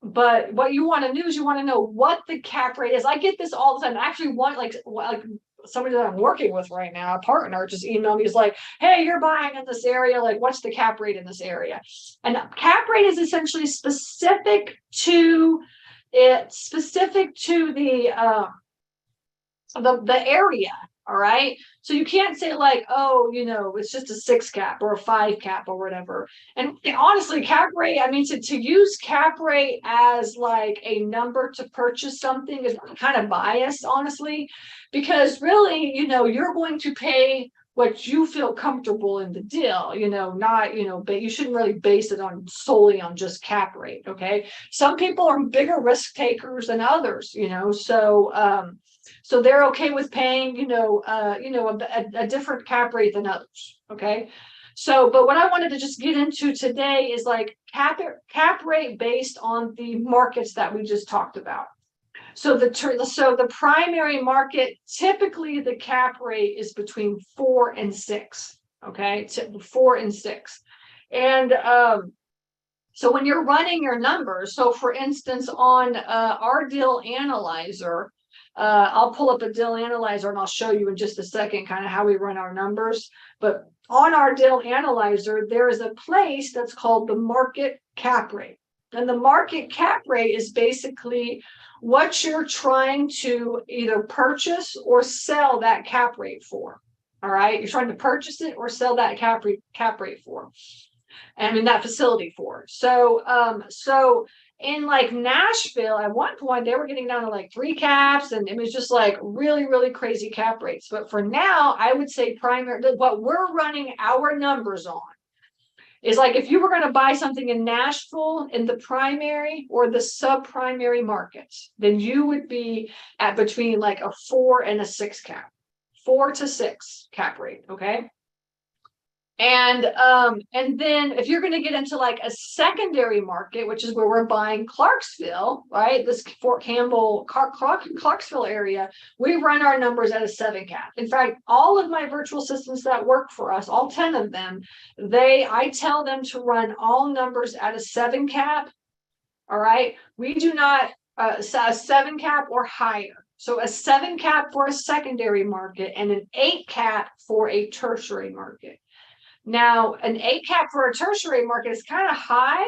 what you want to do is you want to know what the cap rate is. I get this all the time. I actually want like somebody that I'm working with right now, a partner, just emailed me. He's like, hey, you're buying in this area. Like, what's the cap rate in this area? And cap rate is essentially specific to the area. All right. So you can't say like, oh, it's just a 6 cap or a 5 cap or whatever. And honestly, cap rate, I mean, to use cap rate as like a number to purchase something is kind of biased, honestly, because really, you're going to pay what you feel comfortable in the deal, not, but you shouldn't really base it solely on just cap rate. Okay. Some people are bigger risk takers than others, so they're okay with paying, a different cap rate than others. Okay. So, but what I wanted to just get into today is like cap rate based on the markets that we just talked about. So the primary market, typically the cap rate is between 4 and 6. Okay. 4 and 6. And, so when you're running your numbers, so for instance, on our deal analyzer, I'll pull up a deal analyzer and I'll show you in just a second kind of how we run our numbers. But on our deal analyzer, there is a place that's called the market cap rate. And the market cap rate is basically what you're trying to either purchase or sell that cap rate for. All right. You're trying to purchase it or sell that cap rate for. I mean, that facility for. So in like Nashville, at one point, they were getting down to like 3 caps, and it was just like really, really crazy cap rates. But for now, I would say what we're running our numbers on is like if you were going to buy something in Nashville in the primary or the sub-primary markets, then you would be at between like a 4 and a 6 cap, 4 to 6 cap rate. Okay. And then if you're going to get into like a secondary market, which is where we're buying Clarksville, right? This Fort Campbell, Clarksville area, we run our numbers at a 7 cap. In fact, all of my virtual assistants that work for us, all 10 of them, I tell them to run all numbers at a 7 cap. All right. We do not a 7 cap or higher. So a 7 cap for a secondary market and an 8 cap for a tertiary market. Now, an 8 cap for a tertiary market is kind of high,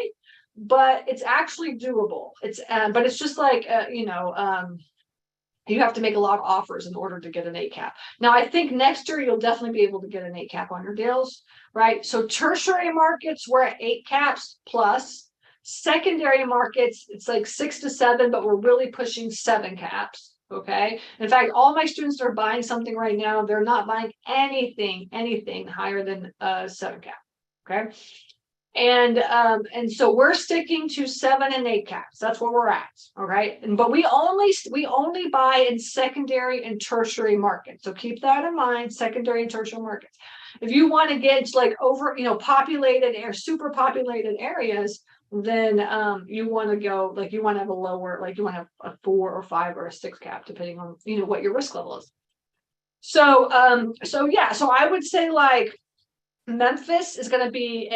but it's actually doable. But it's just like, you have to make a lot of offers in order to get an 8 cap. Now, I think next year you'll definitely be able to get an 8 cap on your deals, right? So tertiary markets, we're at 8 caps plus. Secondary markets, it's like 6 to 7, but we're really pushing 7 caps. Okay. In fact, all my students are buying something right now. They're not buying anything higher than 7 cap. Okay. And so we're sticking to 7 and 8 caps. That's where we're at. All right. But we only buy in secondary and tertiary markets. So keep that in mind, secondary and tertiary markets. If you want to get like over, populated or super populated areas, then you want to go like you want to have a lower, like you want to have a 4 or 5 or a 6 cap, depending on what your risk level is. So I would say like Memphis is going to be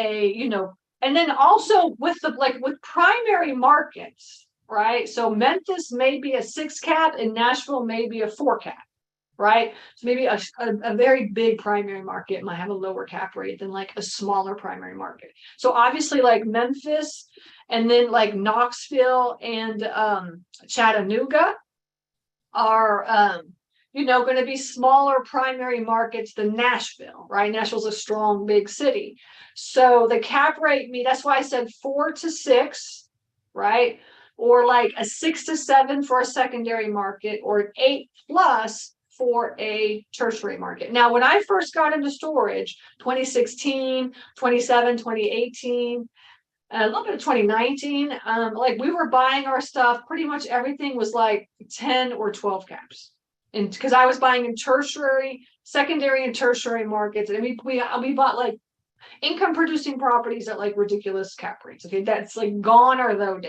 and then also with with primary markets, right? So Memphis may be a 6 cap and Nashville may be a 4 cap, right? So maybe a very big primary market might have a lower cap rate than like a smaller primary market. So obviously like Memphis and then like Knoxville and Chattanooga are going to be smaller primary markets than Nashville, right? Nashville's a strong big city. So the cap rate, that's why I said 4 to 6, right? Or like a 6 to 7 for a secondary market, or an 8 plus for a tertiary market. Now, when I first got into storage, 2016, 27, 2018, a little bit of 2019, like we were buying our stuff, pretty much everything was like 10 or 12 caps. And because I was buying in secondary and tertiary markets, and we bought like income producing properties at like ridiculous cap rates. Okay, that's like gone are those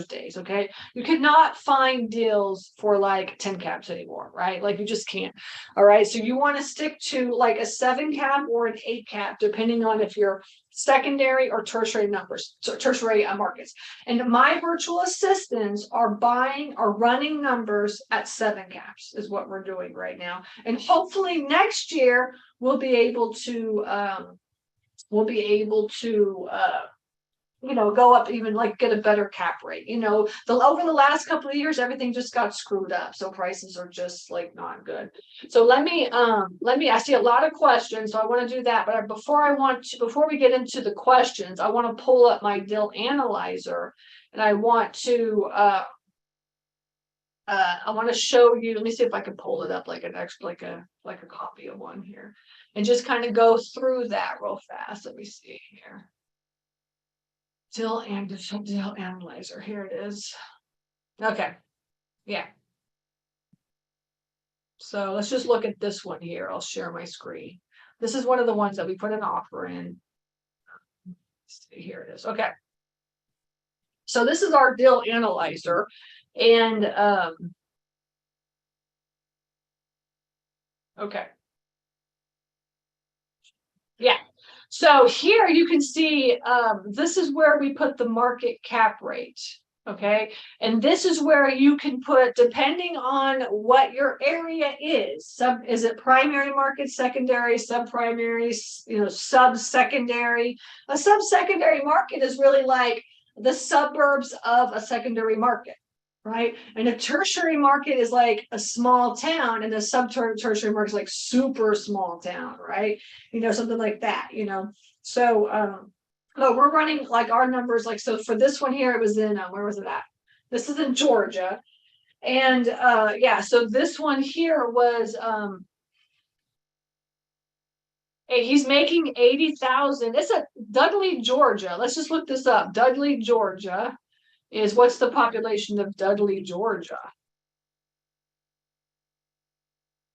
days. Okay, you could not find deals for like 10 caps anymore, right? Like you just can't. All right, so you want to stick to like a 7 cap or an 8 cap, depending on if you're secondary or tertiary markets. And my virtual assistants are running numbers at 7 caps is what we're doing right now. And hopefully next year we'll be able to go up, even like get a better cap rate. Over the last couple of years, everything just got screwed up. So prices are just like not good. So let me, I see a lot of questions. So I want to do that. But before we get into the questions, I want to pull up my Dill Analyzer, and I want to show you, let me see if I can pull it up like a copy of one here, and just kind of go through that real fast. Let me see here. Dill Analyzer. Here it is. Okay. Yeah. So let's just look at this one here. I'll share my screen. This is one of the ones that we put an offer in. Here it is. Okay. So this is our Dill Analyzer. And okay. Yeah. So here you can see this is where we put the market cap rate. Okay. And this is where you can put, depending on what your area is, is it primary market, secondary, sub-primary, sub-secondary. A sub-secondary market is really like the suburbs of a secondary market, right? And a tertiary market is like a small town, and a sub-tertiary market is like super small town, right? Something like that, So we're running like our numbers, like, so for this one here, it was in, where was it at? This is in Georgia. And yeah, so this one here was, he's making 80,000. It's a Dudley, Georgia. Let's just look this up. Dudley, Georgia is, what's the population of Dudley, Georgia?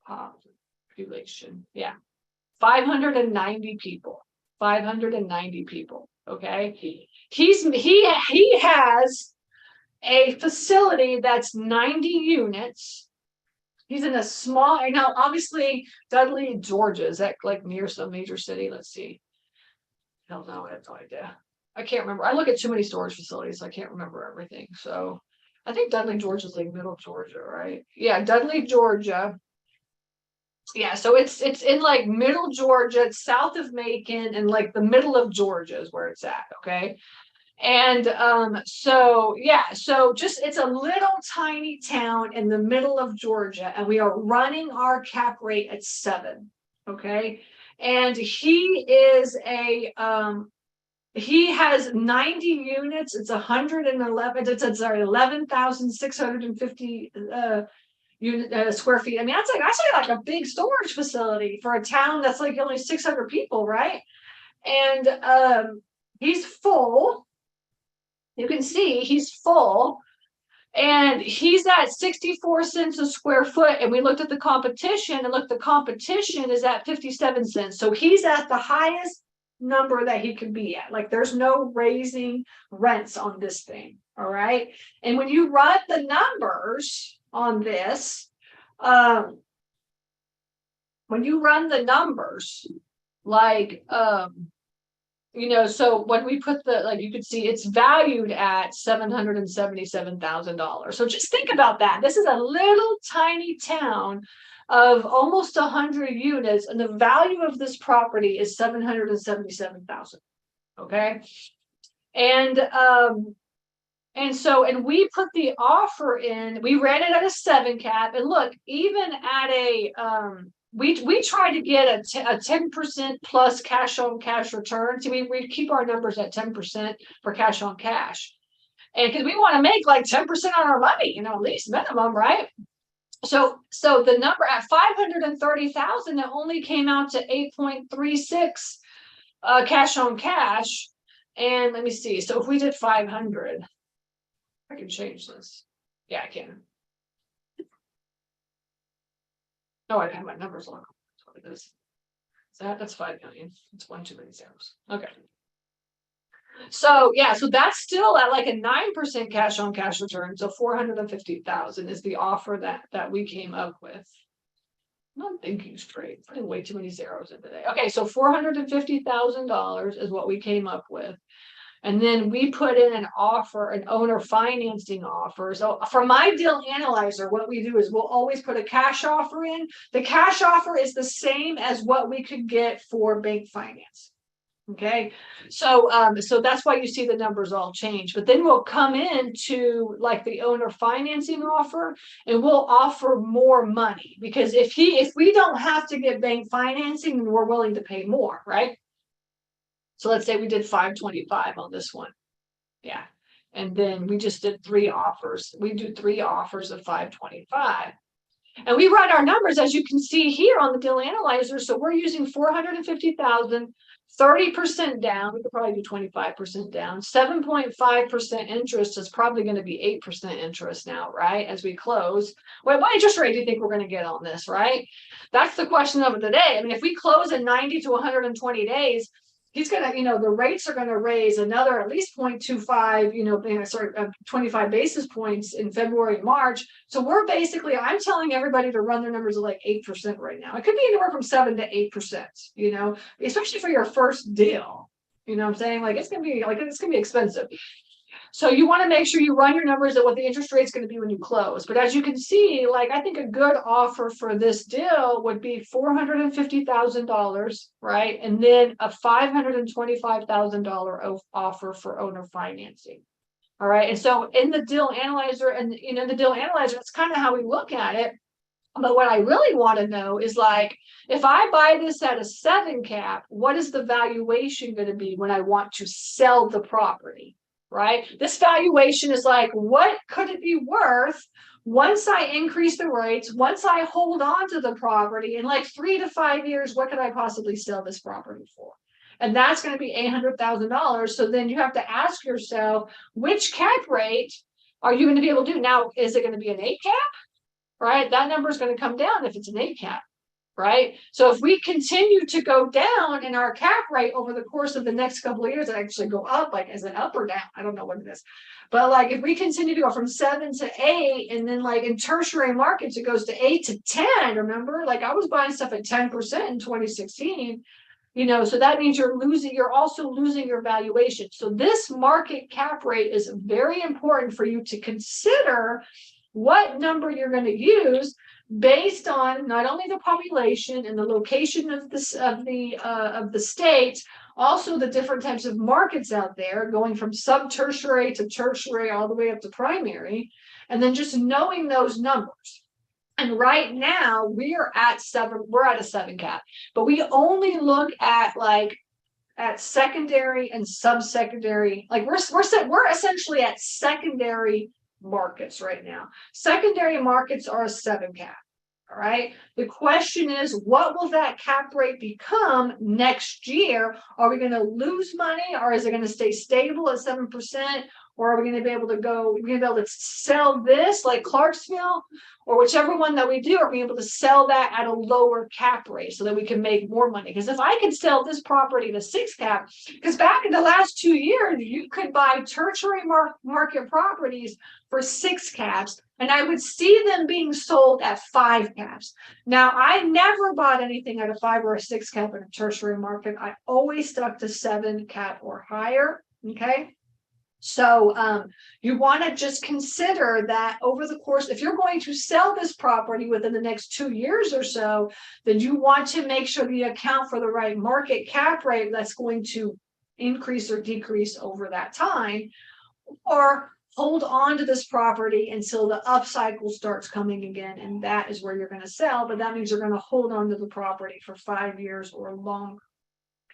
Population, yeah. 590 people. 590 people. Okay. He has a facility that's 90 units. He's in a small, now obviously Dudley, Georgia, is that like near some major city? Let's see. Hell no, I have no idea. I can't remember. I look at too many storage facilities, so I can't remember everything. So I think Dudley, Georgia is like middle Georgia, right? Yeah, Dudley, Georgia. Yeah, so it's in like middle Georgia, it's south of Macon, and like the middle of Georgia is where it's at. Okay. And so yeah, so just, it's a little tiny town in the middle of Georgia, and we are running our cap rate at 7. Okay. And he has 90 units. It's 111. It's sorry, 11,650 square feet. I mean, that's like a big storage facility for a town that's like only 600 people, right? And he's full. You can see he's full, and he's at 64 cents a square foot. And we looked at the competition, and look, the competition is at 57 cents. So he's at the highest number that he could be at. Like, there's no raising rents on this thing. All right. And when you run the numbers on this, like, so when we put you can see it's valued at $777,000. So just think about that. This is a little tiny town of almost 100 units, and the value of this property is 777,000. Okay. And we put the offer in, we ran it at a 7 cap, and look, even at a, we try to get a 10% plus cash on cash return. So we keep our numbers at 10% for cash on cash. And because we want to make like 10% on our money, at least minimum, right? So the number at 530,000, it only came out to 8.36 cash on cash. And let me see. So if we did 500, I can change this. Yeah, I can. Oh, I have my numbers on. That's what it is. That's 5 million. It's one too many zeros. Okay. So yeah, so that's still at like a 9% cash on cash return. So 450,000 is the offer that we came up with. I'm not thinking straight, putting way too many zeros in today. Okay, so $450,000 is what we came up with. And then we put in an offer, an owner financing offer. So for my deal analyzer, what we do is we'll always put a cash offer in. The cash offer is the same as what we could get for bank finance. Okay, so that's why you see the numbers all change. But then we'll come into like the owner financing offer, and we'll offer more money, because if we don't have to get bank financing, then we're willing to pay more, right? So let's say we did 525 on this one. Yeah. And then we just did 3 offers. We do 3 offers of 525. And we run our numbers, as you can see here on the deal analyzer. So we're using 450,000, 30% down. We could probably do 25% down. 7.5% interest is probably going to be 8% interest now, right? As we close. What interest rate do you think we're going to get on this, right? That's the question of the day. I mean, if we close in 90 to 120 days, he's going to, the rates are going to raise another at least 0.25, 25 basis points in February and March. So we're basically, I'm telling everybody to run their numbers at like 8% right now. It could be anywhere from 7 to 8%, especially for your first deal. You know what I'm saying? Like, it's going to be expensive. So you want to make sure you run your numbers at what the interest rate is going to be when you close. But as you can see, like, I think a good offer for this deal would be $450,000, right? And then a $525,000 offer for owner financing. All right. And so in the deal analyzer, and the deal analyzer, that's kind of how we look at it. But what I really want to know is, like, if I buy this at a 7 cap, what is the valuation going to be when I want to sell the property? Right? This valuation is like, what could it be worth once I increase the rates, once I hold on to the property in like 3 to 5 years, what could I possibly sell this property for? And that's going to be $800,000. So then you have to ask yourself, which cap rate are you going to be able to do? Now, is it going to be an 8 cap? Right? That number is going to come down if it's an 8 cap. Right? So if we continue to go down in our cap rate over the course of the next couple of years, it actually go up, like, as an up or down, I don't know what it is. But like, if we continue to go from 7 to 8, and then like in tertiary markets, it goes to 8 to 10, remember? Like, I was buying stuff at 10% in 2016, so that means you're also losing your valuation. So this market cap rate is very important for you to consider what number you're going to use, based on not only the population and the location of the state, also the different types of markets out there, going from sub-tertiary to tertiary all the way up to primary, and then just knowing those numbers. And right now we're at a 7 cap, but we only look at at secondary and sub-secondary. Like, we're essentially at secondary markets right now. Secondary markets are a 7 cap. All right. The question is, what will that cap rate become next year? Are we going to lose money, or is it going to stay stable at 7%? Or are we going to be able to sell this like Clarksville, or whichever one that we do, are we able to sell that at a lower cap rate so that we can make more money? Because if I can sell this property to 6 cap, because back in the last 2 years, you could buy tertiary market properties for 6 caps, and I would see them being sold at 5 caps. Now, I never bought anything at a 5 or a 6 cap in a tertiary market. I always stuck to 7 cap or higher. Okay. So you want to just consider that over the course, if you're going to sell this property within the next 2 years or so, then you want to make sure you account for the right market cap rate that's going to increase or decrease over that time, or hold on to this property until the upcycle starts coming again, and that is where you're going to sell. But that means you're going to hold on to the property for 5 years or longer.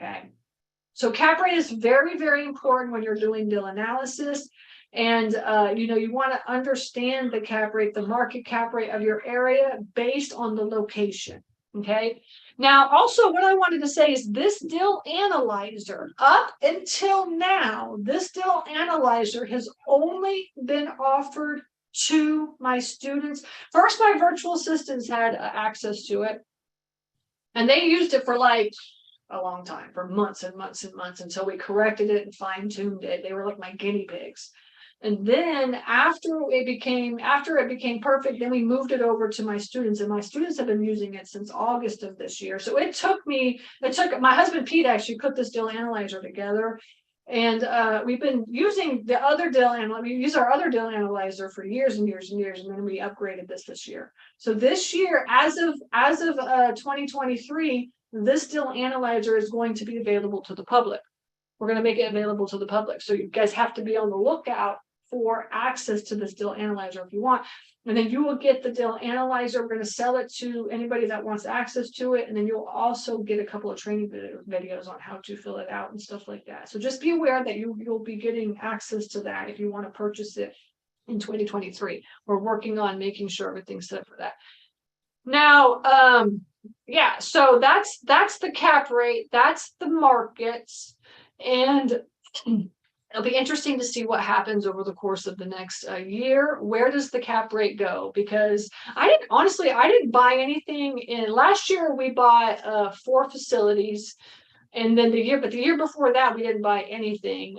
Okay. So cap rate is very, very important when you're doing deal analysis. And, you want to understand the cap rate, the market cap rate of your area based on the location. Okay. Now, also what I wanted to say is this deal analyzer, up until now, this deal analyzer has only been offered to my students. First, my virtual assistants had access to it, and they used it for like a long time, for months and months and months, until we corrected it and fine-tuned it. They were like my guinea pigs. And then after it became perfect, then we moved it over to my students, and my students have been using it since August of this year. So it took my husband Pete actually put this deal analyzer together, and we've been using the other deal analyzer. We use our other deal analyzer for years and years and years, and then we upgraded this year. So this year, as of 2023, this deal analyzer is going to be available to the public. We're going to make it available to the public. So you guys have to be on the lookout for access to this deal analyzer if you want. And then you will get the deal analyzer. We're going to sell it to anybody that wants access to it. And then you'll also get a couple of training videos on how to fill it out and stuff like that. So just be aware that you'll be getting access to that if you want to purchase it in 2023. We're working on making sure everything's set for that. Now, yeah, so that's the cap rate, that's the markets, and it'll be interesting to see what happens over the course of the next year. Where does the cap rate go? Because I didn't buy anything in last year. We bought 4 facilities, and then the year before that we didn't buy anything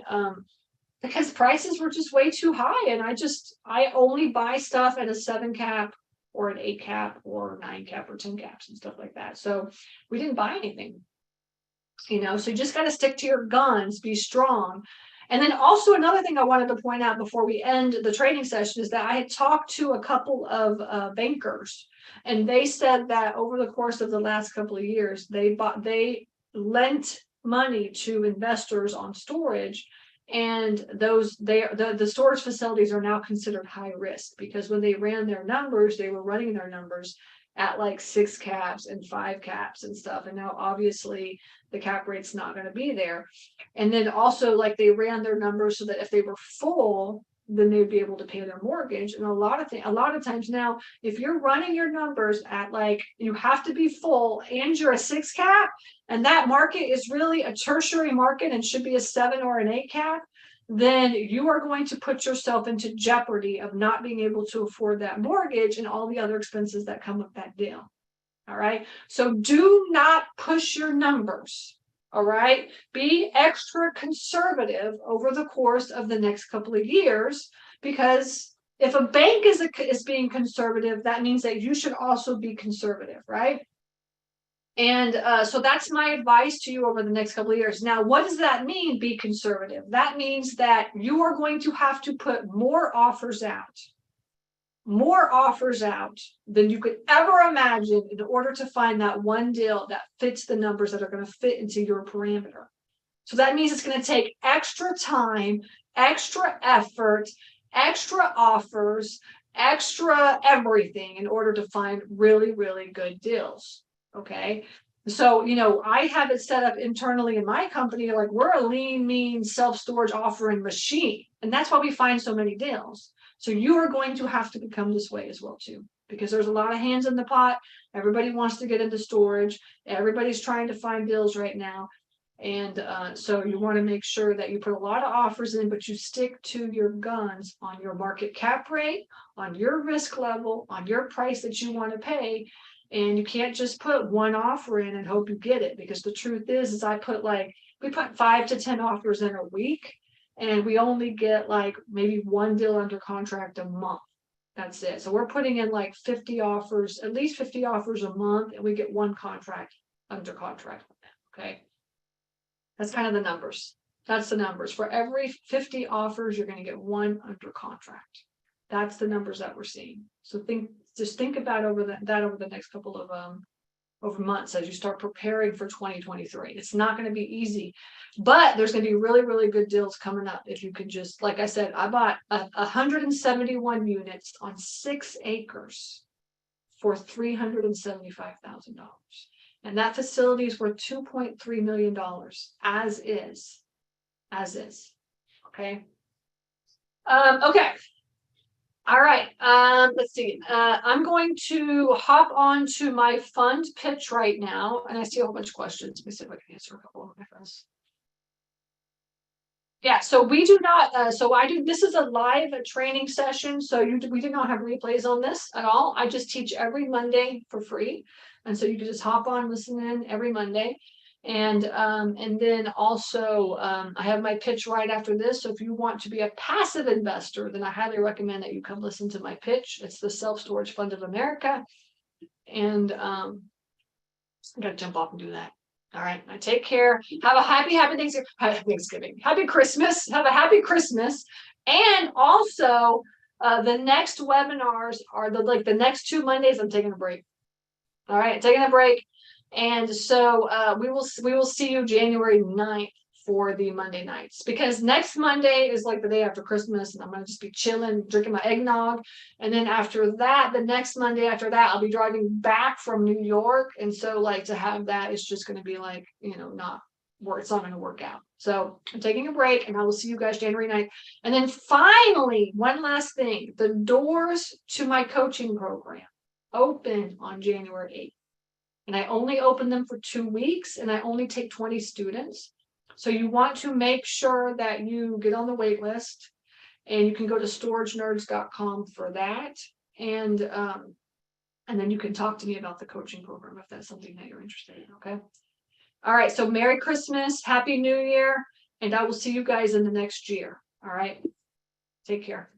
because prices were just way too high, and I only buy stuff at a 7 cap or an 8 cap or 9 cap or 10 caps and stuff like that. So we didn't buy anything, so you just got to stick to your guns, be strong. And then also another thing I wanted to point out before we end the training session is that I had talked to a couple of bankers, and they said that over the course of the last couple of years, they lent money to investors on storage. And the storage facilities are now considered high risk, because when they ran their numbers, they were running their numbers at like 6 caps and 5 caps and stuff. And now obviously the cap rate's not going to be there. And then also, like, they ran their numbers so that if they were full, then they'd be able to pay their mortgage. And a lot of times now, if you're running your numbers at like, you have to be full and you're a 6 cap, and that market is really a tertiary market and should be a 7 or an 8 cap, then you are going to put yourself into jeopardy of not being able to afford that mortgage and all the other expenses that come with that deal. All right. So do not push your numbers. All right. Be extra conservative over the course of the next couple of years, because if a bank is being conservative, that means that you should also be conservative, right? And so that's my advice to you over the next couple of years. Now, what does that mean, be conservative? That means that you are going to have to put more offers out than you could ever imagine in order to find that one deal that fits the numbers that are going to fit into your parameter. So that means it's going to take extra time, extra effort, extra offers, extra everything in order to find really, really good deals. Okay. So, I have it set up internally in my company, like we're a lean, mean self-storage offering machine. And that's why we find so many deals. So you are going to have to become this way as well too, because there's a lot of hands in the pot. Everybody wants to get into storage. Everybody's trying to find deals right now. And so you want to make sure that you put a lot of offers in, but you stick to your guns on your market cap rate, on your risk level, on your price that you want to pay. And you can't just put one offer in and hope you get it, because the truth is we put 5 to 10 offers in a week. And we only get like maybe one deal under contract a month. That's it. So we're putting in like 50 offers, at least 50 offers a month, and we get one contract under contract. Okay. That's kind of the numbers. That's the numbers. For every 50 offers, you're going to get one under contract. That's the numbers that we're seeing. So just think about over the next couple of over months as you start preparing for 2023. It's not going to be easy, but there's going to be really, really good deals coming up. If you can just, like I said, I bought 171 units on 6 acres for $375,000. And that facility is worth $2.3 million as is. Okay. Okay. All right. Let's see. I'm going to hop on to my fund pitch right now, and I see a whole bunch of questions. Let me see if I can answer a couple of my friends. Yeah, so we do not, this is a live training session, so we do not have replays on this at all. I just teach every Monday for free. And so you can just hop on, listen in every Monday. And then also, I have my pitch right after this. So if you want to be a passive investor, then I highly recommend that you come listen to my pitch. It's the Self-Storage Fund of America. And I gotta jump off and do that. All right. I take care. Have a happy Thanksgiving. Happy Christmas. Have a happy Christmas. And also, the next webinars are the next 2 Mondays. I'm taking a break. All right, taking a break. And so we will see you January 9th for the Monday nights, because next Monday is like the day after Christmas, and I'm going to just be chilling, drinking my eggnog. And then after that, the next Monday after that, I'll be driving back from New York. And so like to have that is just going to be like, it's not going to work out. So I'm taking a break, and I will see you guys January 9th. And then finally, one last thing, the doors to my coaching program open on January 8th. And I only open them for 2 weeks, and I only take 20 students. So you want to make sure that you get on the wait list, and you can go to storagenerds.com for that. And then you can talk to me about the coaching program if that's something that you're interested in. Okay. All right. So Merry Christmas, Happy New Year, and I will see you guys in the next year. All right. Take care.